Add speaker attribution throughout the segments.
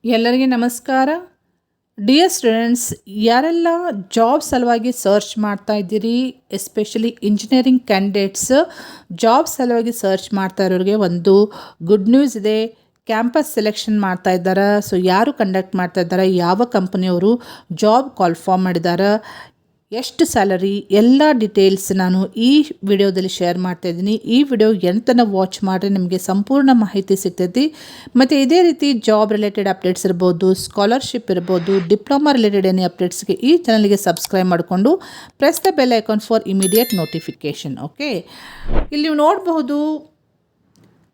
Speaker 1: ಎಲ್ಲರಿಗೆ ನಮಸ್ಕಾರ. Dear students, ಯಾರೆಲ್ಲ ಜಾಬ್ ಸಲುವಾಗಿ ಸರ್ಚ್ ಮಾಡ್ತಾ ಇದ್ದೀರಿ, ಎಸ್ಪೆಷಲಿ ಇಂಜಿನಿಯರಿಂಗ್ ಕ್ಯಾಂಡಿಡೇಟ್ಸ್ ಜಾಬ್ ಸಲುವಾಗಿ ಸರ್ಚ್ ಮಾಡ್ತಾ ಇರೋರಿಗೆ ಒಂದು ಗುಡ್ ನ್ಯೂಸ್ ಇದೆ. ಕ್ಯಾಂಪಸ್ ಸೆಲೆಕ್ಷನ್ ಮಾಡ್ತಾ ಇದ್ದಾರೆ. ಸೊ ಯಾರು ಕಂಡಕ್ಟ್ ಮಾಡ್ತಾ ಇದ್ದಾರೆ, ಯಾವ ಕಂಪನಿಯವರು ಜಾಬ್ ಕಾಲ್ಫಾರ್ಮ್ ಮಾಡಿದ್ದಾರೆ, ಎಷ್ಟು ಸ್ಯಾಲರಿ, ಎಲ್ಲ ಡೀಟೇಲ್ಸ್ ನಾನು ಈ ವಿಡಿಯೋದಲ್ಲಿ ಶೇರ್ ಮಾಡ್ತಾ ಇದ್ದೀನಿ. ಈ ವಿಡಿಯೋ ಎಂತನ ವಾಚ್ ಮಾಡಿದ್ರೆ ನಿಮಗೆ ಸಂಪೂರ್ಣ ಮಾಹಿತಿ ಸಿಗ್ತೈತಿ. ಮತ್ತು ಇದೇ ರೀತಿ ಜಾಬ್ ರಿಲೇಟೆಡ್ ಅಪ್ಡೇಟ್ಸ್ ಇರ್ಬೋದು, ಸ್ಕಾಲರ್ಶಿಪ್ ಇರ್ಬೋದು, ಡಿಪ್ಲೊಮಾ ರಿಲೇಟೆಡ್ ಎನಿ ಅಪ್ಡೇಟ್ಸ್ಗೆ ಈ ಚಾನಲ್ಗೆ ಸಬ್ಸ್ಕ್ರೈಬ್ ಮಾಡಿಕೊಂಡು press the bell icon for immediate notification. Okay, ಇಲ್ಲಿ ನೀವು ನೋಡಬಹುದು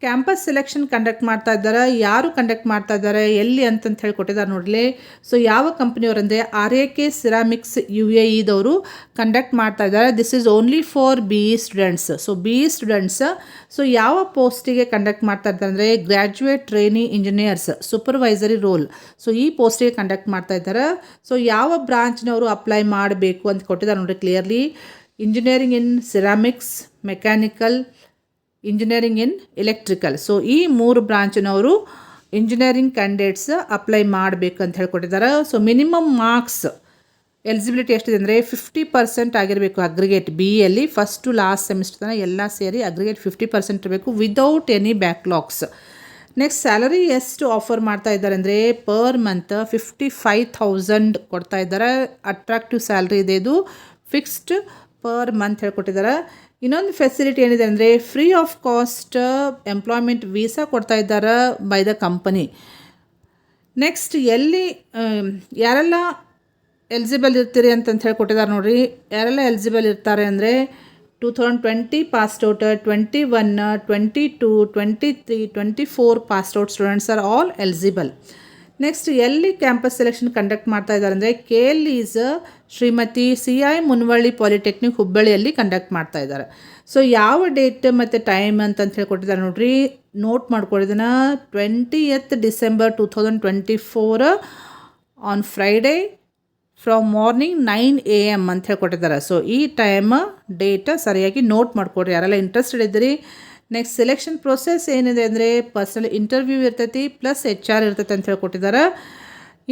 Speaker 1: ಕ್ಯಾಂಪಸ್ ಸೆಲೆಕ್ಷನ್ ಕಂಡಕ್ಟ್ ಮಾಡ್ತಾ ಇದ್ದಾರೆ. ಯಾರು ಕಂಡಕ್ಟ್ ಮಾಡ್ತಾ ಇದ್ದಾರೆ, ಎಲ್ಲಿ ಅಂತಂತ ಹೇಳಿ ಕೊಟ್ಟಿದ್ದಾರೆ ನೋಡಲಿ. ಸೊ ಯಾವ ಕಂಪ್ನಿಯವರಂದರೆ RAK ಸಿರಾಮಿಕ್ಸ್ UAEದವರು ಕಂಡಕ್ಟ್ ಮಾಡ್ತಾ ಇದ್ದಾರೆ. This is only for BE students. So BE students so ಯಾವ ಪೋಸ್ಟಿಗೆ ಕಂಡಕ್ಟ್ ಮಾಡ್ತಾ ಇದ್ದಾರೆ ಅಂದರೆ graduate trainee engineers supervisory role. So ಈ ಪೋಸ್ಟಿಗೆ ಕಂಡಕ್ಟ್ ಮಾಡ್ತಾ ಇದ್ದಾರೆ. ಸೊ ಯಾವ ಬ್ರಾಂಚ್ನವರು ಅಪ್ಲೈ ಮಾಡಬೇಕು ಅಂತ ಕೊಟ್ಟಿದ್ದಾರೆ ನೋಡಿರಿ clearly. Engineering in ceramics, mechanical, engineering in electrical. So ಈ 3 ಬ್ರಾಂಚಿನವರು ಇಂಜಿನಿಯರಿಂಗ್ ಕ್ಯಾಂಡಿಡೇಟ್ಸ್ ಅಪ್ಲೈ ಮಾಡಬೇಕು ಅಂತ ಹೇಳ್ಕೊಟ್ಟಿದ್ದಾರೆ. ಸೊ ಮಿನಿಮಮ್ ಮಾರ್ಕ್ಸ್ ಎಲಿಜಿಬಿಲಿಟಿ ಎಷ್ಟಿದೆ ಅಂದರೆ 50% ಆಗಿರಬೇಕು ಅಗ್ರಿಗೇಟ್. BEಯಲ್ಲಿ ಫಸ್ಟ್ ಟು ಲಾಸ್ಟ್ ಸೆಮಿಸ್ಟರ್ ತನಕ ಎಲ್ಲ ಸೇರಿ ಅಗ್ರಿಗೇಟ್ 50% ಇರಬೇಕು without any backlogs. Next salary ಎಷ್ಟು ಆಫರ್ ಮಾಡ್ತಾ ಇದ್ದಾರೆ ಅಂದರೆ ಪರ್ ಮಂತ್ 55,000 ಕೊಡ್ತಾ ಇದ್ದಾರೆ. ಅಟ್ರಾಕ್ಟಿವ್ ಸ್ಯಾಲ್ರಿ ಇದೆ, ಇದು ಫಿಕ್ಸ್ಡ್ ಪರ್ ಮಂತ್ ಹೇಳ್ಕೊಟ್ಟಿದ್ದಾರೆ. ಇನ್ನೊಂದು ಫೆಸಿಲಿಟಿ ಏನಿದೆ ಅಂದರೆ free of cost employment visa ಕೊಡ್ತಾ ಇದ್ದಾರೆ ಬೈ ದ ಕಂಪನಿ. ನೆಕ್ಸ್ಟ್ ಎಲ್ಲಿ ಯಾರೆಲ್ಲ ಎಲಿಜಿಬಲ್ ಇರ್ತೀರಿ ಅಂತಂತ ಹೇಳಿ ಕೊಟ್ಟಿದ್ದಾರೆ ನೋಡಿರಿ. ಯಾರೆಲ್ಲ ಎಲಿಜಿಬಲ್ ಇರ್ತಾರೆ ಅಂದರೆ 2020 pass out, 21, 22, 23, 24 pass out students are all eligible. Next ಎಲ್ಲಿ ಕ್ಯಾಂಪಸ್ ಸೆಲೆಕ್ಷನ್ ಕಂಡಕ್ಟ್ ಮಾಡ್ತಾ ಇದ್ದಾರೆ ಅಂದರೆ KLE's Shrimati CI Munavalli polytechnic ಹುಬ್ಬಳ್ಳಿಯಲ್ಲಿ ಕಂಡಕ್ಟ್ ಮಾಡ್ತಾ ಇದ್ದಾರೆ. ಸೊ ಯಾವ ಡೇಟ್ ಮತ್ತು ಟೈಮ್ ಅಂತಂತ ಹೇಳಿ ಕೊಟ್ಟಿದ್ದಾರೆ ನೋಡ್ರಿ, ನೋಟ್ ಮಾಡ್ಕೊಂಡಿದ್ದನ್ನು 20th December 2024 on Friday from morning 9 AM ಅಂತ ಹೇಳ್ಕೊಟ್ಟಿದ್ದಾರೆ. ಸೊ ಈ ಟೈಮ್ ಡೇಟ್ ಸರಿಯಾಗಿ ನೋಟ್ ಮಾಡ್ಕೊಡ್ರಿ ಯಾರೆಲ್ಲ ಇಂಟ್ರೆಸ್ಟೆಡ್ ಇದ್ದೀರಿ. ನೆಕ್ಸ್ಟ್ ಸೆಲೆಕ್ಷನ್ ಪ್ರೊಸೆಸ್ ಏನಿದೆ ಅಂದರೆ ಪರ್ಸನಲ್ ಇಂಟರ್ವ್ಯೂ ಇರ್ತೈತಿ ಪ್ಲಸ್ HR ಇರ್ತೈತಿ ಅಂತ ಹೇಳ್ಕೊಟ್ಟಿದ್ದಾರೆ.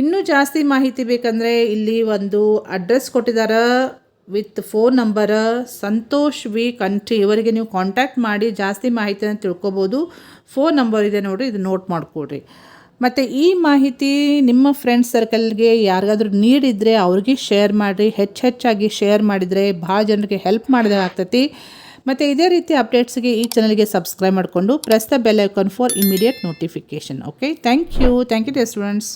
Speaker 1: ಇನ್ನೂ ಜಾಸ್ತಿ ಮಾಹಿತಿ ಬೇಕಂದರೆ ಇಲ್ಲಿ ಒಂದು ಅಡ್ರೆಸ್ ಕೊಟ್ಟಿದ್ದಾರೆ with phone number. Santosh V Kanthi ಇವರಿಗೆ ನೀವು ಕಾಂಟ್ಯಾಕ್ಟ್ ಮಾಡಿ ಜಾಸ್ತಿ ಮಾಹಿತಿಯನ್ನು ತಿಳ್ಕೊಬೋದು. ಫೋನ್ ನಂಬರ್ ಇದೆ ನೋಡಿರಿ, ಇದು ನೋಟ್ ಮಾಡಿಕೊಡ್ರಿ. ಮತ್ತು ಈ ಮಾಹಿತಿ ನಿಮ್ಮ ಫ್ರೆಂಡ್ಸ್ ಸರ್ಕಲ್ಗೆ ಯಾರಿಗಾದ್ರೂ ನೀಡಿದರೆ ಅವ್ರಿಗೆ ಶೇರ್ ಮಾಡಿರಿ. ಹೆಚ್ಚಾಗಿ ಶೇರ್ ಮಾಡಿದರೆ ಭಾಳ ಜನರಿಗೆ ಹೆಲ್ಪ್ ಮಾಡಿದ್ರೆ ಆಗ್ತೈತಿ. ಮತ್ತು ಇದೇ ರೀತಿ ಅಪ್ಡೇಟ್ಸ್ಗೆ ಈ ಚಾನಲ್ಗೆ ಸಬ್ಸ್ಕ್ರೈಬ್ ಮಾಡಿಕೊಂಡು press the bell icon for immediate notification. Okay, thank you dear students.